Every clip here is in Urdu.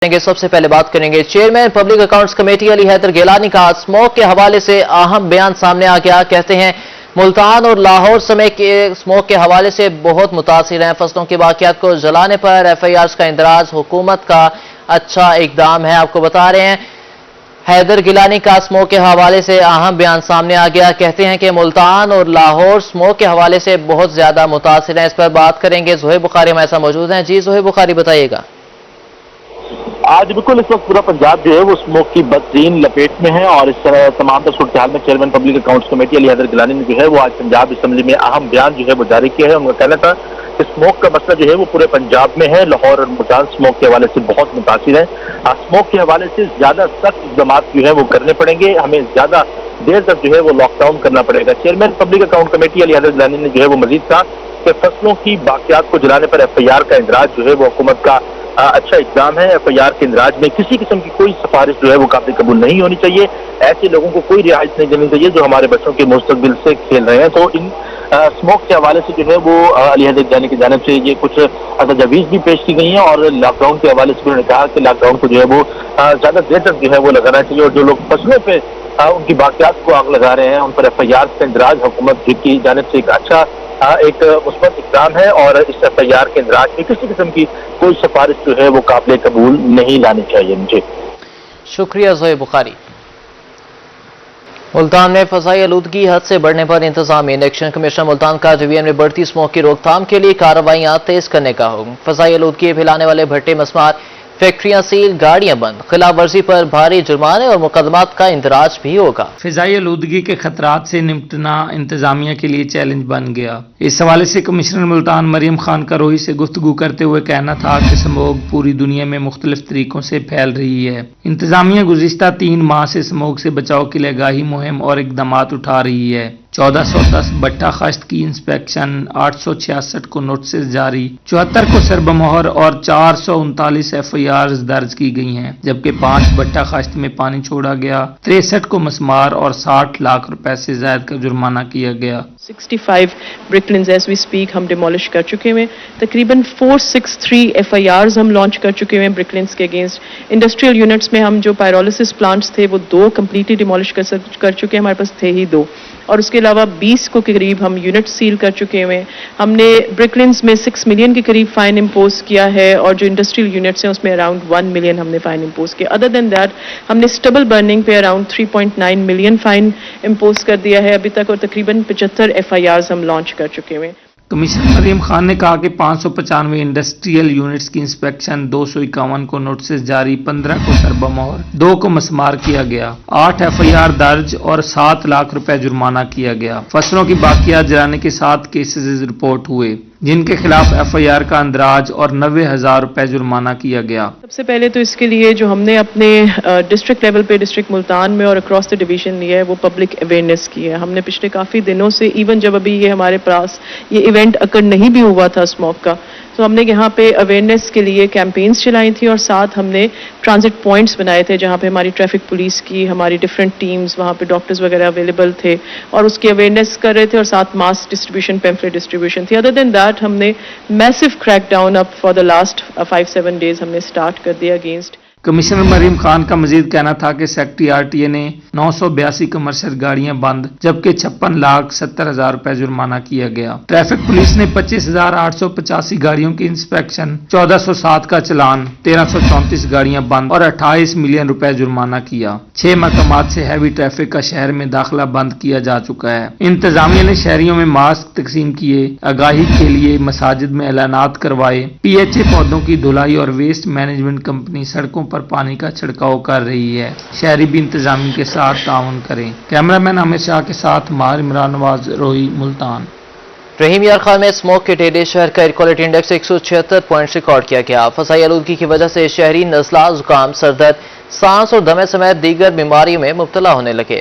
سب سے پہلے بات کریں گے چیئرمین پبلک اکاؤنٹس کمیٹی علی حیدر گیلانی کا اسموک کے حوالے سے اہم بیان سامنے آ گیا. کہتے ہیں ملتان اور لاہور سمیت کے اسموک کے حوالے سے بہت متاثر ہیں. فصلوں کے باقیات کو جلانے پر ایف آئی آرز کا اندراج حکومت کا اچھا اقدام ہے. آپ کو بتا رہے ہیں حیدر گیلانی کا اسموک کے حوالے سے اہم بیان سامنے آ گیا. کہتے ہیں کہ ملتان اور لاہور اسموک کے حوالے سے بہت زیادہ متاثر ہیں. اس پر بات کریں گے. زہیب بخاری ہمارے ساتھ موجود ہیں. جی زہیب بخاری بتائیے گا. آج بالکل اس وقت پورا پنجاب جو ہے وہ اسموک کی بدترین لپیٹ میں ہے اور اس طرح تمام صورتحال میں چیئرمین پبلک اکاؤنٹس کمیٹی علی حیدر گیلانی نے جو ہے وہ آج پنجاب اسمبلی میں اہم بیان جو ہے وہ جاری کیا ہے. ان کا کہنا تھا کہ اسموک کا مسئلہ جو ہے وہ پورے پنجاب میں ہے. لاہور اور ملتان اسموک کے حوالے سے بہت متاثر ہے. اسموک کے حوالے سے زیادہ سخت اقدامات جو ہے وہ کرنے پڑیں گے. ہمیں زیادہ دیر تک جو ہے وہ لاک ڈاؤن کرنا پڑے گا. چیئرمین پبلک اکاؤنٹ کمیٹی علی حیدر گیلانی نے جو ہے وہ مزید کہا کہ فصلوں کی باقیات کو جلانے پر ایف آئی آر کا اندراج جو ہے وہ حکومت کا اچھا اقدام ہے. ایف آئی آر کے اندراج میں کسی قسم کی کوئی سفارش جو ہے وہ قابل قبول نہیں ہونی چاہیے. ایسے لوگوں کو کوئی رعایت نہیں دینی چاہیے جو ہمارے بچوں کے مستقبل سے کھیل رہے ہیں. تو ان اسموک کے حوالے سے جو ہے وہ علی حیدر گیلانی کی جانب سے یہ کچھ تجاویز بھی پیش کی گئی ہیں اور لاک ڈاؤن کے حوالے سے انہوں نے کہا کہ لاک ڈاؤن کو جو ہے وہ زیادہ دیر تک جو ہے وہ لگانا چاہیے اور جو لوگ فصلوں پہ ان کی باقیات کو آگ لگا رہے ہیں ان پر ایف آئی آر کا اندراج حکومت کی جانب سے ایک اچھا ایک مثبت اقدام ہے اور اس ایف آئی آر کے اندراج میں کسی قسم کی کوئی سفارش جو ہے وہ قابل قبول نہیں لانی چاہیے. مجھے شکریہ زہیب بخاری. ملتان میں فضائی آلودگی حد سے بڑھنے پر انتظامی الیکشن کمیشن ملتان کا جے وی ایم نے بڑھتی اسموک کی روک تھام کے لیے کارروائیاں تیز کرنے کا حکم. فضائی آلودگی پھیلانے والے بھٹے مسمار فیکٹریاں سیل گاڑیاں بند. خلاف ورزی پر بھاری جرمانے اور مقدمات کا اندراج بھی ہوگا. فضائی آلودگی کے خطرات سے نمٹنا انتظامیہ کے لیے چیلنج بن گیا. اس حوالے سے کمشنر ملتان مریم خان کروہی سے گفتگو کرتے ہوئے کہنا تھا کہ اسموگ پوری دنیا میں مختلف طریقوں سے پھیل رہی ہے. انتظامیہ گزشتہ 3 ماہ سے اسموگ سے بچاؤ کے لیے آگاہی مہم اور اقدامات اٹھا رہی ہے. 1410 بٹا خشت کی انسپیکشن، 866 کو نوٹسز جاری، 74 کو سربمہر اور 439 ایف آئی آرز درج کی گئی ہیں، جبکہ 5 بٹا خشت میں پانی چھوڑا گیا، 63 کو مسمار اور 60 لاکھ روپے سے زائد کا جرمانہ کیا گیا. 65 برک لینز ایز وی سپیک ہم ڈیمولش کر چکے ہیں. تقریباً 463 ایف آئی آرز ہم لانچ کر چکے ہیں برک لینز کے اگینسٹ. انڈسٹریل یونٹس میں ہم جو پائرولسس پلانٹس تھے وہ 2 کمپلیٹلی ڈیمولش کر چکے ہیں. ہمارے پاس تھے ہی 2 اور اس کے علاوہ 20 کو کے قریب ہم یونٹ سیل کر چکے ہیں. ہم نے برک لینز میں 6 ملین کے قریب فائن امپوز کیا ہے اور جو انڈسٹریل یونٹس ہیں اس میں اراؤنڈ 1 ملین ہم نے فائن امپوز کیا. ادر دین دیٹ ہم نے اسٹبل برننگ پہ اراؤنڈ 3.9 ملین فائن امپوز کر دیا ہے ابھی تک اور تقریباً 75 ایف آئی آرز ہم لانچ کر چکے ہیں. کمشنر مریم خان نے کہا کہ 595 انڈسٹریل یونٹس کی انسپیکشن، 251 کو نوٹسز جاری، 15 کو سربمہر، 2 کو مسمار کیا گیا، 8 ایف آئی آر درج اور 7 لاکھ روپے جرمانہ کیا گیا. فصلوں کی باقیات جلانے کے 7 کیسز رپورٹ ہوئے جن کے خلاف ایف آئی آر کا اندراج اور 90,000 روپے جرمانہ کیا گیا. سب سے پہلے تو اس کے لیے جو ہم نے اپنے ڈسٹرکٹ لیول پہ ڈسٹرکٹ ملتان میں اور اکراس دا ڈویژن لیا ہے وہ پبلک اویئرنیس کی ہے. ہم نے پچھلے کافی دنوں سے ایون جب ابھی یہ ہمارے پاس یہ ایونٹ اکر نہیں بھی ہوا تھا اسموک کا تو ہم نے یہاں پہ اویئرنیس کے لیے کیمپینز چلائی تھی اور ساتھ ہم نے ٹرانزٹ پوائنٹس بنائے تھے جہاں پہ ہماری ٹریفک پولیس کی ہماری ڈفرینٹ ٹیمز وہاں پہ ڈاکٹرز وغیرہ اویلیبل تھے اور اس کی اویئرنیس کر رہے تھے اور ساتھ ماس ڈسٹریبیوشن پیمفلیٹ ڈسٹریبیوشن تھی. ادر دین دیٹ ہم نے میسو کریک ڈاؤن اب فار دا لاسٹ 5-7 ڈیز ہم نے اسٹارٹ کر دیا اگینسٹ. کمشنر مریم خان کا مزید کہنا تھا کہ سیکٹری آر ٹی اے نے 982 کمرشل گاڑیاں بند جبکہ 56,70,000 روپے جرمانہ کیا گیا. ٹریفک پولیس نے 25,885 گاڑیوں کی انسپیکشن، 1407 کا چلان، 1334 گاڑیاں بند اور 28 ملین روپے جرمانہ کیا. 6 مقامات سے ہیوی ٹریفک کا شہر میں داخلہ بند کیا جا چکا ہے. انتظامیہ نے شہریوں میں ماسک تقسیم کیے، آگاہی کے لیے مساجد میں اعلانات کروائے. پی ایچ اے پودوں کی دھلائی اور ویسٹ مینجمنٹ کمپنی سڑکوں پر پانی کا چھڑکاؤ کر رہی ہے. شہری بھی انتظامیہ کے ساتھ تعاون کریں. کیمرہ مین عامر شاہ کے ساتھ ماہر عمران نواز، روئی، ملتان. رحیم یار خان میں اسموک کے ٹیلے شہر کا air quality index 176 points record کیا گیا. فضائی آلودگی کی وجہ سے شہری نزلہ، زکام، سردرد، سانس اور دمے سمیت دیگر بیماریوں میں مبتلا ہونے لگے.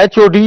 HOD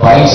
22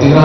13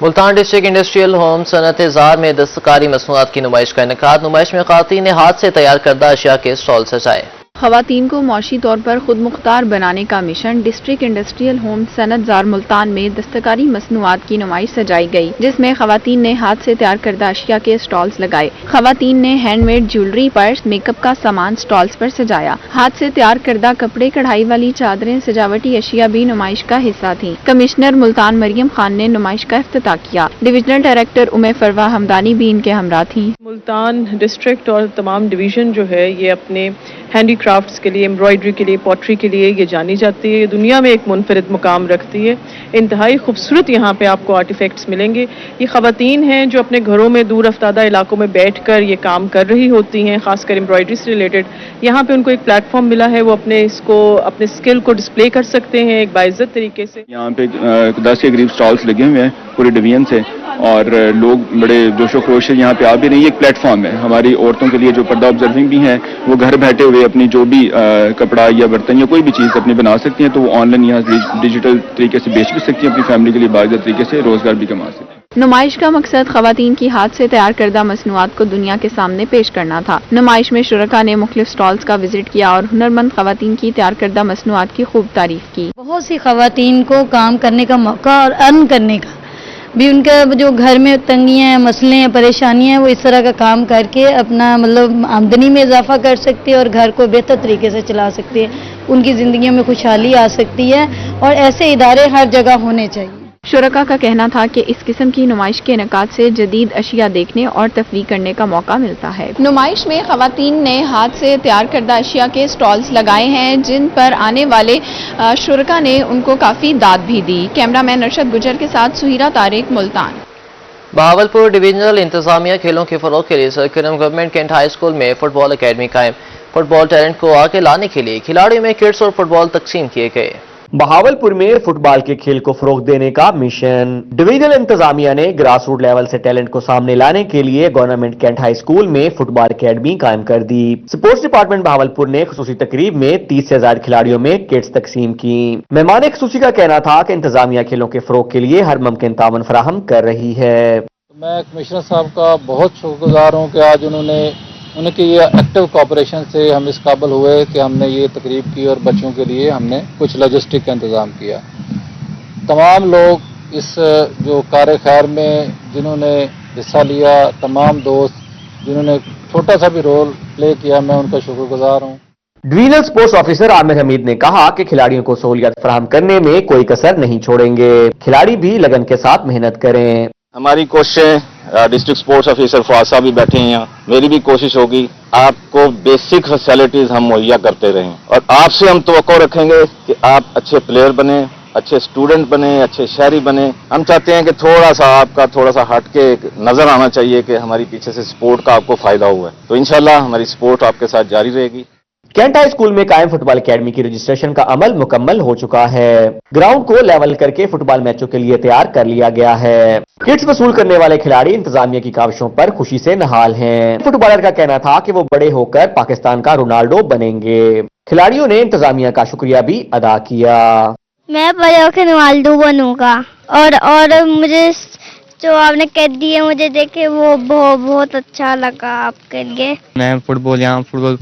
Multan district industrial home صنعت زار میں دستکاری مصنوعات کی نمائش کا انعقاد۔ نمائش میں خواتین نے ہاتھ سے تیار کردہ اشیاء کے اسٹال سجائے۔ خواتین کو معاشی طور پر خود مختار بنانے کا مشن ڈسٹرکٹ انڈسٹریل ہوم صنعت زار ملتان میں دستکاری مصنوعات کی نمائش سجائی گئی، جس میں خواتین نے ہاتھ سے تیار کردہ اشیاء کے اسٹالز لگائے۔ خواتین نے hand made jewellery, purse, make up کا سامان اسٹالز پر سجایا۔ ہاتھ سے تیار کردہ کپڑے، کڑھائی والی چادریں، سجاوٹی اشیاء بھی نمائش کا حصہ تھیں۔ کمشنر ملتان مریم خان نے نمائش کا افتتاح کیا۔ ڈویژنل ڈائریکٹر فروا ہمدانی بھی ان کے ہمراہ تھیں۔ ملتان ڈسٹرکٹ اور تمام ڈویژن جو ہے یہ اپنے ہینڈی کرافٹس کے لیے، امبرائڈری کے لیے، پوٹری کے لیے یہ جانی جاتی ہے۔ یہ دنیا میں ایک منفرد مقام رکھتی ہے۔ انتہائی خوبصورت یہاں پہ آپ کو آرٹیفیکٹس ملیں گے۔ یہ خواتین ہیں جو اپنے گھروں میں دور افتادہ علاقوں میں بیٹھ کر یہ کام کر رہی ہوتی ہیں، خاص کر امبرائڈری سے ریلیٹڈ۔ یہاں پہ ان کو ایک پلیٹ فارم ملا ہے، وہ اپنے اسکل کو ڈسپلے کر سکتے ہیں ایک باعزت طریقے سے۔ یہاں پہ 10 کے قریب سٹالز لگے ہوئے ہیں پورے ڈویژن سے، اور لوگ بڑے جوش و خروش سے یہاں پہ آ بھی رہی ہے۔ ایک پلیٹ فارم ہے ہماری عورتوں کے لیے جو پردہ آبزرونگ بھی ہیں، وہ گھر بیٹھے ہوئے اپنی جو بھی کپڑا یا برتن یا کوئی بھی چیز اپنی بنا سکتی ہیں، تو وہ آن لائن یہاں ڈیجیٹل طریقے سے بیچ بھی سکتی ہیں، اپنی فیملی کے لیے باعزت طریقے سے روزگار بھی کما سکتی ہیں۔ نمائش کا مقصد خواتین کی ہاتھ سے تیار کردہ مصنوعات کو دنیا کے سامنے پیش کرنا تھا۔ نمائش میں شرکاء نے مختلف سٹالز کا وزٹ کیا اور ہنرمند خواتین کی تیار کردہ مصنوعات کی خوب تعریف کی۔ بہت سی خواتین کو کام کرنے کا موقع اور ارن کرنے کا بھی، ان کا جو گھر میں تنگیاں ہیں، مسئلے ہیں، پریشانیاں ہیں، وہ اس طرح کا کام کر کے اپنا آمدنی میں اضافہ کر سکتی ہے اور گھر کو بہتر طریقے سے چلا سکتی ہے۔ ان کی زندگیوں میں خوشحالی آ سکتی ہے، اور ایسے ادارے ہر جگہ ہونے چاہیے۔ شرکاء کا کہنا تھا کہ اس قسم کی نمائش کے انعقاد سے جدید اشیاء دیکھنے اور تفریح کرنے کا موقع ملتا ہے۔ نمائش میں خواتین نے ہاتھ سے تیار کردہ اشیاء کے سٹالز لگائے ہیں، جن پر آنے والے شرکاء نے ان کو کافی داد بھی دی۔ کیمرہ مین ارشد گجر کے ساتھ سہیرہ طارق، ملتان۔ بہاولپور ڈویژنل انتظامیہ کھیلوں کے فروغ کے لیے سرکرم گورنمنٹ کینٹ ہائی اسکول میں فٹ بال اکیڈمی قائم۔ فٹ بال ٹیلنٹ کو آگے لانے کے لیے کھلاڑیوں میں کٹس اور فٹ بال تقسیم کیے گئے۔ بہاولپور میں فٹ بال کے کھیل کو فروغ دینے کا مشن۔ ڈویژنل انتظامیہ نے گراس روٹ لیول سے ٹیلنٹ کو سامنے لانے کے لیے گورنمنٹ کینٹ ہائی اسکول میں فٹ بال اکیڈمی قائم کر دی۔ سپورٹس ڈپارٹمنٹ بہاولپور نے خصوصی تقریب میں 30 سے زائد کھلاڑیوں میں کٹس تقسیم کی۔ مہمان خصوصی کا کہنا تھا کہ انتظامیہ کھیلوں کے فروغ کے لیے ہر ممکن تعاون فراہم کر رہی ہے۔ میں کمشنر صاحب کا بہت شکر گزار ہوں کہ آج ان کی یہ ایکٹیو کوآپریشن سے ہم اس قابل ہوئے کہ ہم نے یہ تقریب کی، اور بچوں کے لیے ہم نے کچھ لاجسٹک کا انتظام کیا۔ تمام لوگ اس جو کار خیر میں جنہوں نے حصہ لیا، تمام دوست جنہوں نے چھوٹا سا بھی رول پلے کیا، میں ان کا شکر گزار ہوں۔ ڈویژنل سپورٹس آفیسر عامر حمید نے کہا کہ کھلاڑیوں کو سہولیات فراہم کرنے میں کوئی کسر نہیں چھوڑیں گے، کھلاڑی بھی لگن کے ساتھ محنت کریں۔ ہماری کوششیں، ڈسٹرکٹ سپورٹس آفیسر فواد صاحب بھی بیٹھے ہیں یہاں، میری بھی کوشش ہوگی آپ کو بیسک فیسلٹیز ہم مہیا کرتے رہیں، اور آپ سے ہم توقع رکھیں گے کہ آپ اچھے پلیئر بنیں، اچھے اسٹوڈنٹ بنیں، اچھے شہری بنیں۔ ہم چاہتے ہیں کہ تھوڑا سا ہٹ کے نظر آنا چاہیے کہ ہماری پیچھے سے سپورٹ کا آپ کو فائدہ ہوا ہے، تو انشاءاللہ ہماری سپورٹ آپ کے ساتھ جاری رہے گی۔ کینٹ ہائی اسکول میں قائم فٹ بال اکیڈمی کی رجسٹریشن کا عمل مکمل ہو چکا ہے۔ گراؤنڈ کو لیول کر کے فٹ بال میچوں کے لیے تیار کر لیا گیا ہے۔ کٹس وصول کرنے والے کھلاڑی انتظامیہ کی کاوشوں پر خوشی سے نہال ہیں۔ فٹ بالر کا کہنا تھا کہ وہ بڑے ہو کر پاکستان کا رونالڈو بنیں گے۔ کھلاڑیوں نے انتظامیہ کا شکریہ بھی ادا کیا۔ میں بڑے ہو کے رونالڈو بنوں گا، اور مجھے جو آپ نے کہہ دی ہے مجھے دیکھے وہ بہت اچھا لگا آپ کے لیے۔ میں فٹ بال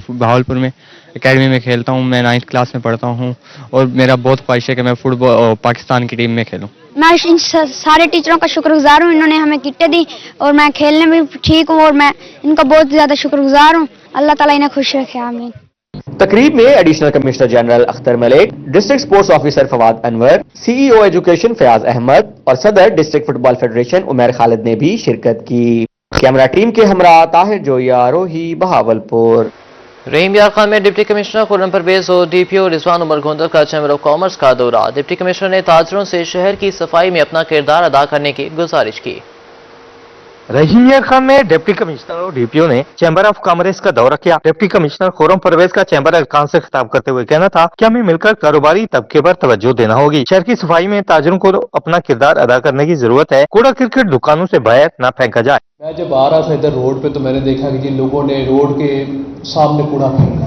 بہاولپور میں اکیڈمی میں کھیلتا ہوں، میں 9th کلاس میں پڑھتا ہوں، اور میرا بہت خواہش ہے کہ میں فٹ بال پاکستان کی ٹیم میں کھیلوں۔ میں ان سارے ٹیچروں کا شکر گزار ہوں، انہوں نے ہمیں کٹیں دی اور میں کھیلنے میں ٹھیک ہوں، اور میں ان کا بہت زیادہ شکر گزار ہوں۔ اللہ تعالیٰ انہیں خوش رکھے، آمین۔ تقریب میں ایڈیشنل کمشنر جنرل اختر ملک، ڈسٹرکٹ سپورٹس آفیسر فواد انور، سی ای او ایجوکیشن فیاض احمد اور صدر ڈسٹرکٹ فٹ بال فیڈریشن عمیر خالد نے بھی شرکت کی۔ کیمرہ ٹیم کے ہمراہ طاہر جویا، روہی، بہاولپور۔ رحیم یار خان میں ڈپٹی کمشنر خرم پرویز اور ڈی پی او رضوان عمر گھوندر کا چیمبر آف کامرس کا دورہ۔ ڈپٹی کمشنر نے تاجروں سے شہر کی صفائی میں اپنا کردار ادا کرنے کی گزارش کی۔ رحیم یار خان میں ڈپٹی کمشنر اور ڈی پی او نے چیمبر آف کامرس کا دورہ کیا۔ ڈپٹی کمشنر خرم پرویز کا چیمبر ارکان سے خطاب کرتے ہوئے کہنا تھا کہ ہمیں مل کر کاروباری طبقے پر توجہ دینا ہوگی۔ شہر کی صفائی میں تاجروں کو اپنا کردار ادا کرنے کی ضرورت ہے۔ کوڑا کرکٹ دکانوں سے باہر نہ پھینکا جائے۔ میں جب آ رہا تھا ادھر روڈ پہ تو میں نے دیکھا کہ جن لوگوں نے روڈ کے سامنے کوڑا پھینکا،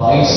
22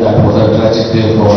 that was a tragic day for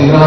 13